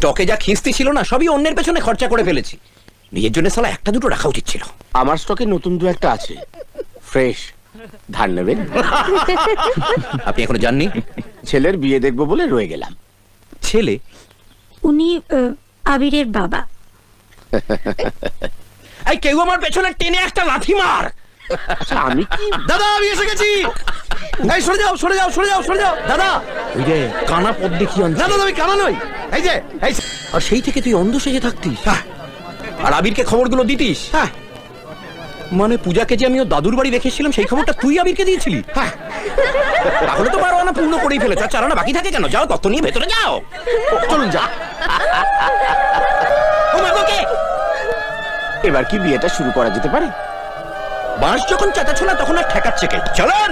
স্টকে যা খিস্তি ছিল না সবই অন্যের পেছনে খরচা করে ফেলেছি। নিজের জন্য সালা একটা দুটো রাখা উচিত ছিল। আমার স্টকে নতুন দু একটা আছে, ফ্রেশ। ধার নেবেন? আপনি এখনো জাননি? ছেলের বিয়ে দেখবো বলে রয়ে গেলাম। ছেলে? উনি আবিরের বাবা। এই কেউ আমার পেছনে টেনে একটা লাথি মার। আচ্ছা আমি কি? দাদা আমি এসে গেছি। এই সরে যাও সরে যাও সরে যাও সরে যাও। দাদা ওই যে কানা পদ দেখি আনছি। না দাদা আমি কানা নই। এই যে এই আর সেই থেকে তুই অন্ধ সেজে থাকতিস আর আবিরকে খবরগুলো দিতিস। হ্যাঁ মানে পূজাকে যে আমি ওর দাদুর বাড়ি রেখেছিলাম সেই খবরটা তুই আবিরকে দিয়েছিলি। হ্যাঁ তাহলে তো বারোয়ানা পূর্ণ করেই ফেলেছ। আর চারানা বাকি থাকে কেন? যাও তত্ত্ব নিয়ে ভেতরে যাও। চলুন যা। এবার কি বিয়েটা শুরু করা যেতে পারে? বাঁশ যখন চাটাছোলা তখন আর ঠেকাচ্ছে কে? চলুন।